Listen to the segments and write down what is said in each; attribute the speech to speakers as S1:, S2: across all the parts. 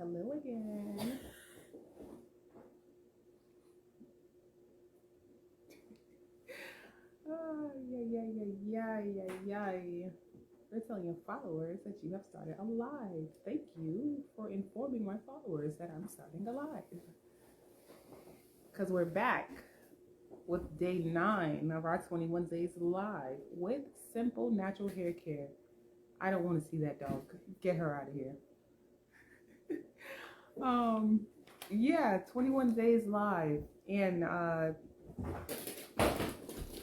S1: Hello again. They're telling your followers that you have started a live. Thank you for informing my followers that I'm starting a live. Because we're back with day 9 of our 21 days live with simple natural hair care. I don't want to see that dog. Get her out of here. 21 days live. And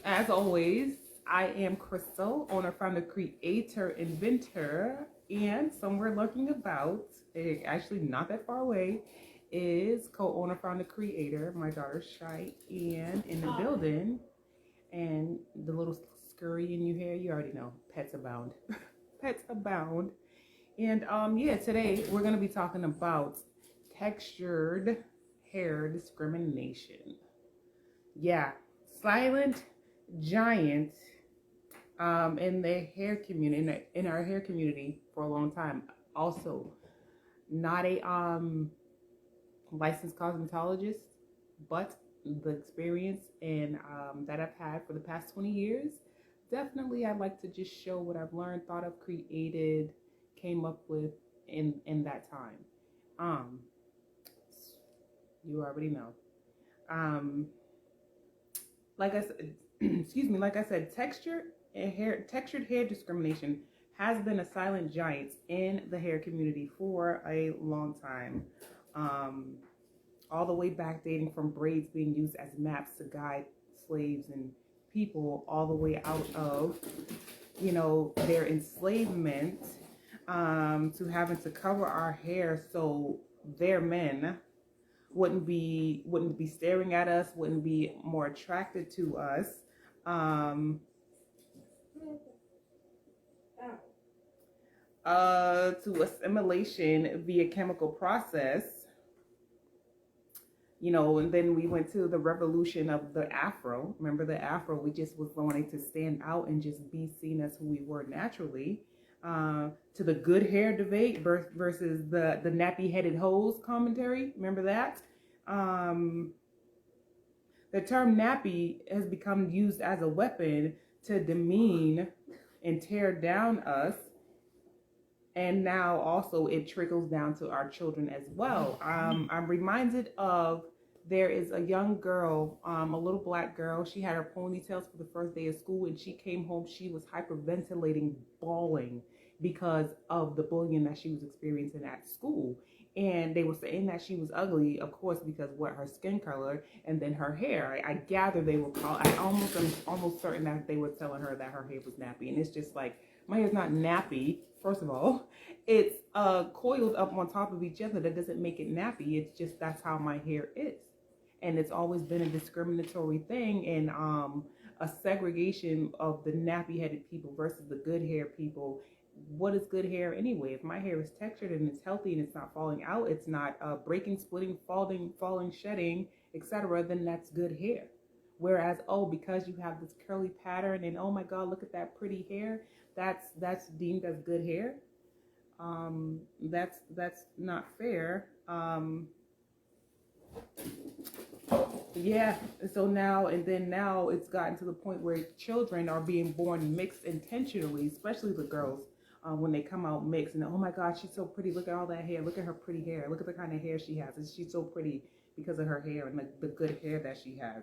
S1: as always, I am Crystal, owner, founder, creator, inventor, and somewhere lurking about, actually not that far away, is co-owner, founder, creator, my daughter Shy, and in the building, and the little scurry in your hair, you already know, pets abound. Pets abound. And today we're going to be talking about textured hair discrimination. Yeah, silent giant in the hair community, in our hair community for a long time. Also, not a licensed cosmetologist, but the experience and that I've had for the past 20 years. Definitely, I'd like to just show what I've learned, thought of, created, came up with in that time. You already know. Like I said, like I said, textured hair discrimination has been a silent giant in the hair community for a long time. All the way back, dating from braids being used as maps to guide slaves and people, all the way out of, their enslavement, to having to cover our hair so their men wouldn't be staring at us, wouldn't be more attracted to us. To assimilation via chemical process, and then we went to the revolution of the Afro. Remember the Afro? We just was wanting to stand out and just be seen as who we were naturally. To the good hair debate versus the nappy-headed hoes commentary. Remember that? The term nappy has become used as a weapon to demean and tear down us. And now also it trickles down to our children as well. I'm reminded of, there is a young girl, a little black girl. She had her ponytails for the first day of school, and she came home. She was hyperventilating, bawling because of the bullying that she was experiencing at school. And they were saying that she was ugly, of course, because her skin color and then her hair. I gather they were I'm almost certain that they were telling her that her hair was nappy. And it's just like, my hair's not nappy. First of all, it's coiled up on top of each other. That doesn't make it nappy. It's just, that's how my hair is. And it's always been a discriminatory thing, and a segregation of the nappy-headed people versus the good hair people. What is good hair anyway? If my hair is textured and it's healthy and it's not falling out, it's not breaking, splitting, falling, shedding, etc., then that's good hair. Whereas, because you have this curly pattern and oh my God, look at that pretty hair, that's deemed as good hair. That's not fair. So now it's gotten to the point where children are being born mixed intentionally, especially the girls, when they come out mixed, and oh my God, she's so pretty, look at all that hair, look at her pretty hair, look at the kind of hair she has, and she's so pretty because of her hair and the good hair that she has.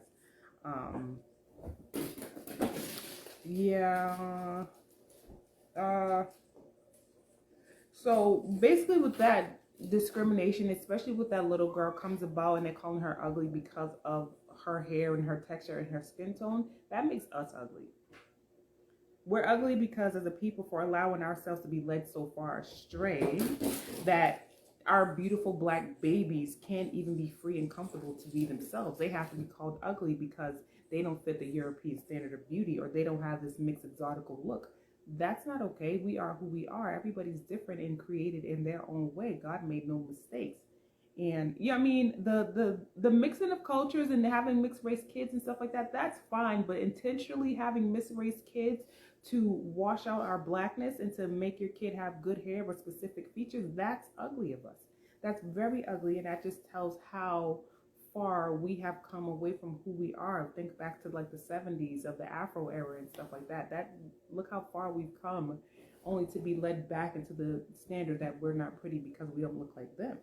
S1: So basically with that, discrimination, especially with that little girl, comes about and they're calling her ugly because of her hair and her texture and her skin tone. That makes us ugly. We're ugly because as a people, for allowing ourselves to be led so far astray that our beautiful black babies can't even be free and comfortable to be themselves. They have to be called ugly because they don't fit the European standard of beauty, or they don't have this mixed exotical look. That's not okay. We are who we are. Everybody's different and created in their own way. God made no mistakes. And the mixing of cultures and having mixed race kids and stuff like that, that's fine. But intentionally having mixed race kids to wash out our blackness and to make your kid have good hair with specific features, that's ugly of us. That's very ugly, and that just tells how far we have come away from who we are. Think back to like the 70s of the Afro era and stuff like that. Look how far we've come, only to be led back into the standard that we're not pretty because we don't look like them.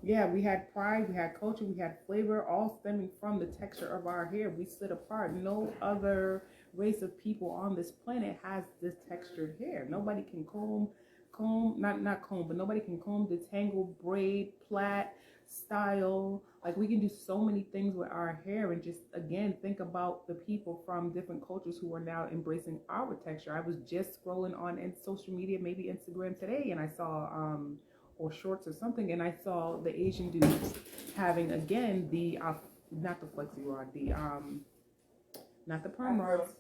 S1: Yeah, we had pride, we had culture, we had flavor, all stemming from the texture of our hair. We stood apart. No other race of people on this planet has this textured hair. Nobody can not comb, but nobody can comb, detangle, braid, plait, style. Like, we can do so many things with our hair, and just, again, think about the people from different cultures who are now embracing our texture. I was just scrolling on social media, maybe Instagram today, and I saw, or shorts or something, and I saw the Asian dudes having, again, the, not the flexi rod, the, not the perm rods,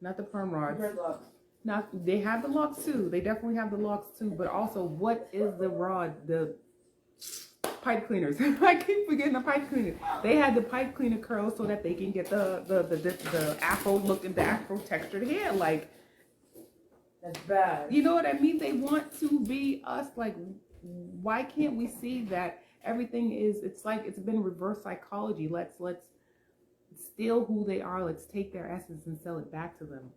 S1: not the perm rods.
S2: Dreadlocks.
S1: Now, they have the locks too. They definitely have the locks too. But also, what is the rod? The pipe cleaners. I keep forgetting the pipe cleaners. They had the pipe cleaner curls so that they can get the afro look and the afro textured hair. Like,
S2: that's bad.
S1: You know what I mean? They want to be us. Like, why can't we see that everything is? It's like it's been reverse psychology. Let's steal who they are. Let's take their essence and sell it back to them,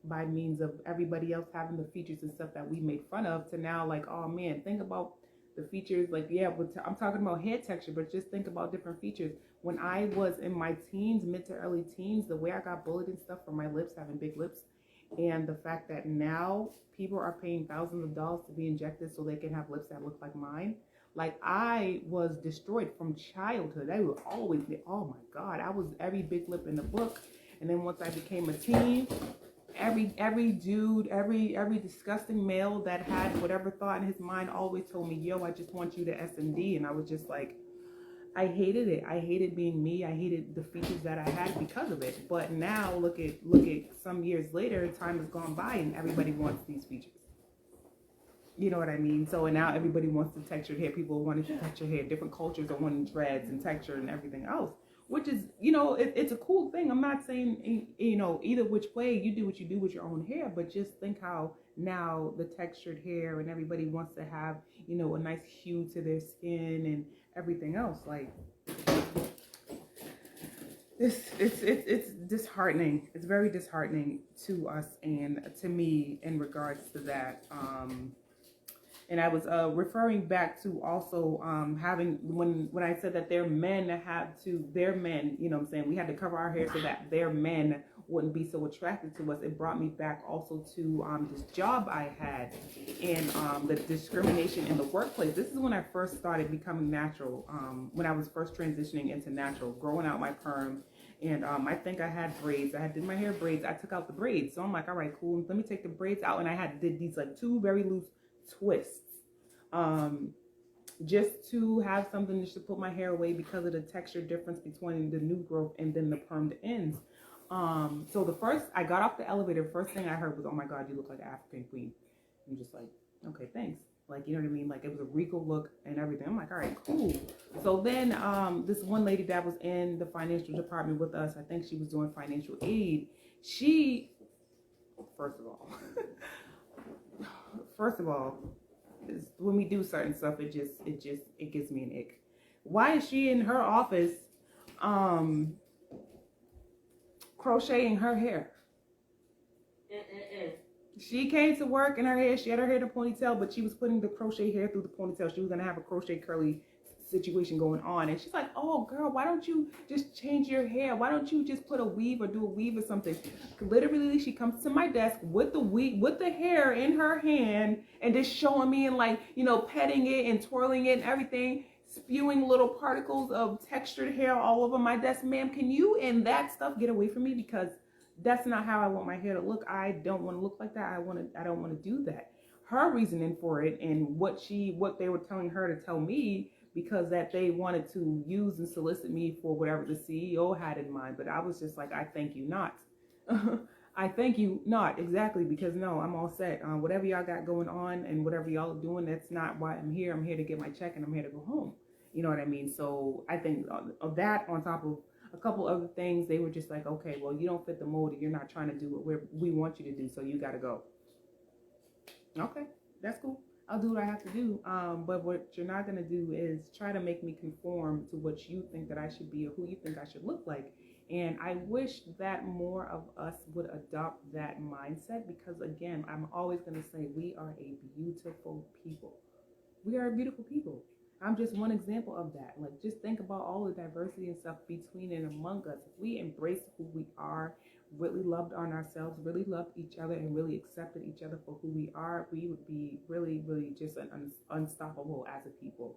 S1: by means of everybody else having the features and stuff that we made fun of, to now, like, oh man, think about the features. Like, yeah, but I'm talking about hair texture, but just think about different features. When I was in my teens, mid to early teens, the way I got bullied and stuff for my lips, having big lips, and the fact that now people are paying thousands of dollars to be injected so they can have lips that look like mine. Like, I was destroyed from childhood. I would always be, oh my God, I was every big lip in the book. And then once I became a teen, every dude, every disgusting male that had whatever thought in his mind always told me, yo, I just want you to S&D. And I was just like, I hated it. I hated being me. I hated the features that I had because of it. But now look at some years later, time has gone by and everybody wants these features. You know what I mean? So, and now everybody wants the textured hair. People want to texture hair. Different cultures are wanting dreads and texture and everything else. Which is, it's a cool thing. I'm not saying, either which way, you do what you do with your own hair, but just think how now the textured hair and everybody wants to have, a nice hue to their skin and everything else. Like, it's disheartening. It's very disheartening to us and to me in regards to that. And I was referring back to also having, when I said that their men, we had to cover our hair so that their men wouldn't be so attracted to us. It brought me back also to this job I had and the discrimination in the workplace. This is when I first started becoming natural, when I was first transitioning into natural, growing out my perm. And I think I had braids. I did my hair braids. I took out the braids. So I'm like, all right, cool. Let me take the braids out. And I did these like two very loose twists, just to have something just to put my hair away because of the texture difference between the new growth and then the permed ends. So I got off the elevator, first thing I heard was, oh my God, you look like an African queen. I'm just like, okay, thanks. Like, you know what I mean? Like, it was a regal look and everything. I'm like, all right, cool. So then this one lady that was in the financial department with us, I think she was doing financial aid. First of all, when we do certain stuff, it gives me an ick. Why is she in her office crocheting her hair? She came to work in her hair. She had her hair in a ponytail, but she was putting the crochet hair through the ponytail. She was going to have a crochet curly situation going on. And she's like, oh, girl, why don't you just change your hair? Why don't you just put a weave or do a weave or something? Literally, she comes to my desk with the weave, with the hair in her hand and just showing me and like, petting it and twirling it and everything, spewing little particles of textured hair all over my desk. Ma'am, can you and that stuff get away from me? Because that's not how I want my hair to look. I don't want to look like that. I don't want to do that. Her reasoning for it and what they were telling her to tell me, because that they wanted to use and solicit me for whatever the CEO had in mind. But I was just like, I thank you not. I thank you not. Exactly. Because no, I'm all set. Whatever y'all got going on and whatever y'all are doing, that's not why I'm here. I'm here to get my check and I'm here to go home. You know what I mean? So I think of that on top of a couple other things, they were just like, okay, well, you don't fit the mold and you're not trying to do what we want you to do, so you got to go. Okay, That's cool. I'll do what I have to do. But what you're not gonna do is try to make me conform to what you think that I should be or who you think I should look like. And I wish that more of us would adopt that mindset because, again, I'm always gonna say we are a beautiful people. We are beautiful people. I'm just one example of that. Like, just think about all the diversity and stuff between and among us. If we embrace who we are, really loved on ourselves, really loved each other, and really accepted each other for who we are, we would be really, really just unstoppable as a people.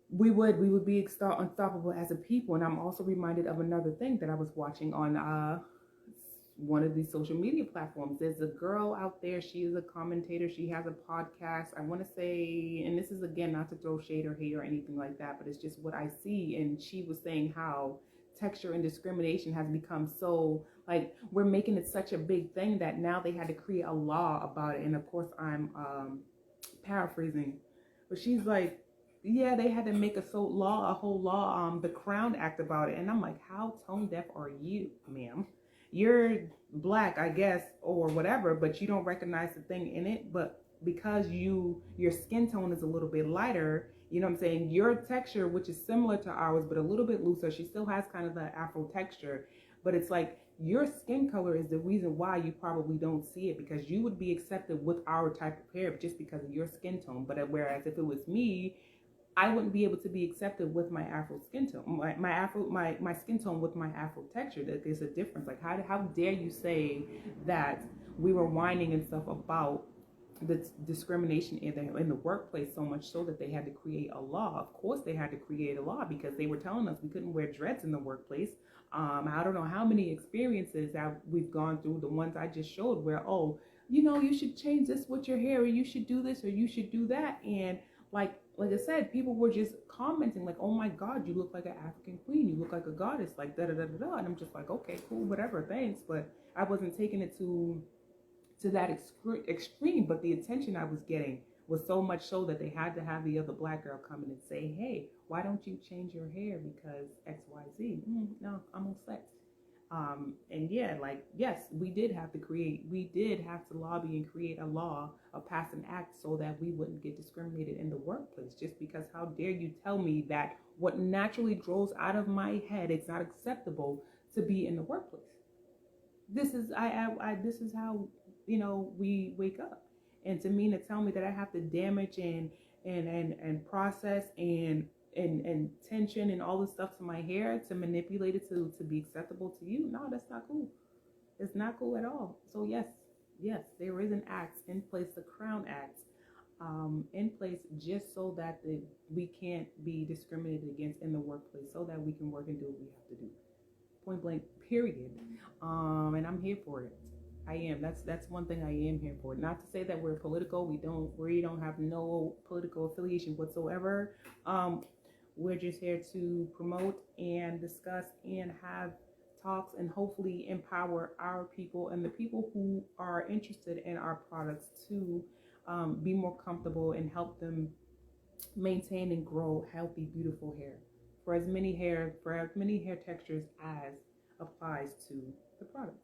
S1: We would be unstoppable as a people. And I'm also reminded of another thing that I was watching on one of these social media platforms. There's a girl out there. She is a commentator. She has a podcast. I want to say, and this is again not to throw shade or hate or anything like that, but it's just what I see. And she was saying how texture and discrimination has become so, like, we're making it such a big thing that now they had to create a law about it. And of course I'm paraphrasing, but she's like, yeah, they had to make a whole law, the Crown Act about it. And I'm like, how tone deaf are you, ma'am? You're black, I guess, or whatever, but you don't recognize the thing in it. But because your skin tone is a little bit lighter, you know what I'm saying? Your texture, which is similar to ours, but a little bit looser, she still has kind of the Afro texture. But it's like your skin color is the reason why you probably don't see it, because you would be accepted with our type of hair just because of your skin tone. But whereas if it was me, I wouldn't be able to be accepted with my Afro skin tone, my skin tone with my Afro texture. There's a difference. Like, how dare you say that we were whining and stuff about the discrimination in the workplace, so much so that they had to create a law. Of course they had to create a law because they were telling us we couldn't wear dreads in the workplace. I don't know how many experiences that we've gone through, the ones I just showed, where, oh, you should change this with your hair, or you should do this, or you should do that. And like I said, people were just commenting like, oh my God, you look like an African queen, you look like a goddess, like da da da da da. And I'm just like, okay, cool, whatever, thanks. But I wasn't taking it to that extreme. But the attention I was getting was so much so that they had to have the other black girl come in and say, hey, why don't you change your hair because XYZ? No, I'm all set. And yeah, like, yes, we did have to lobby and create a law or pass an act so that we wouldn't get discriminated in the workplace. Just because, how dare you tell me that what naturally grows out of my head, it's not acceptable to be in the workplace. This is this is how we wake up. And to mean to tell me that I have to damage and process and tension and all this stuff to my hair to manipulate it to be acceptable to you, no, that's not cool. It's not cool at all. So yes, there is an act in place, the Crown Act, in place just so that we can't be discriminated against in the workplace, so that we can work and do what we have to do. Point blank, period. And I'm here for it. I am. That's one thing I am here for. Not to say that we're political. We don't have no political affiliation whatsoever. We're just here to promote and discuss and have talks and hopefully empower our people and the people who are interested in our products to be more comfortable and help them maintain and grow healthy, beautiful hair for as many hair textures as applies to the products.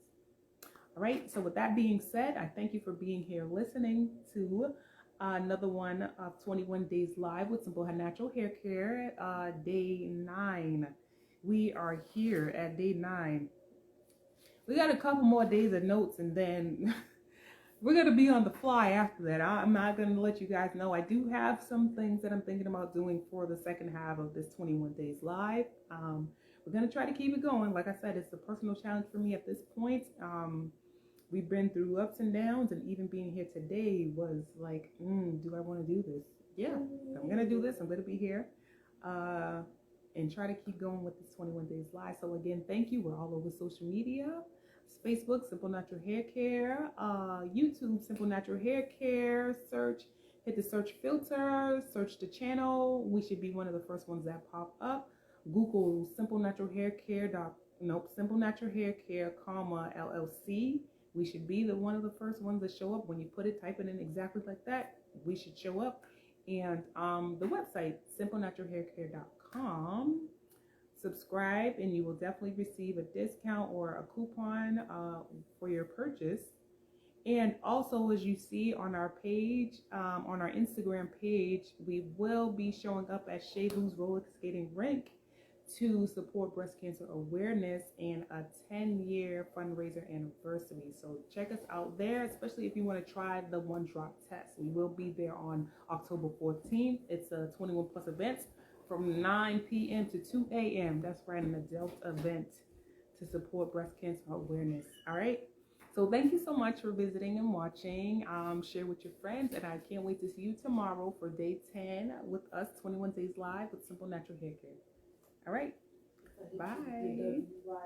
S1: All right. So with that being said, I thank you for being here listening to another one of 21 Days Live with Simple Natural Hair Care, day 9. We are here at day 9. We got a couple more days of notes, and then we're going to be on the fly after that. I'm not going to let you guys know. I do have some things that I'm thinking about doing for the second half of this 21 Days Live. We're going to try to keep it going. Like I said, it's a personal challenge for me at this point. We've been through ups and downs, and even being here today was like, do I want to do this? Yeah, I'm going to do this. I'm going to be here and try to keep going with this 21 Days Live. So again, thank you. We're all over social media. Facebook, Simple Natural Hair Care. YouTube, Simple Natural Hair Care. Hit the search filter, search the channel. We should be one of the first ones that pop up. Google Simple Natural Hair Care. Simple Natural Hair Care, LLC. We should be one of the first ones that show up. When you type it in exactly like that, we should show up. And the website, simplenaturalhaircare.com. Subscribe, and you will definitely receive a discount or a coupon for your purchase. And also, as you see on our page, on our Instagram page, we will be showing up at Shea Lou's roller skating rink to support breast cancer awareness and a 10-year fundraiser anniversary. So check us out there, especially if you want to try the one drop test. We will be there on October 14th. It's a 21 plus event from 9 p.m. to 2 a.m. That's right, an adult event to support breast cancer awareness. All right. So thank you so much for visiting and watching. Share with your friends, and I can't wait to see you tomorrow for day 10 with us, 21 Days Live with Simple Natural Hair Care. All right. Bye.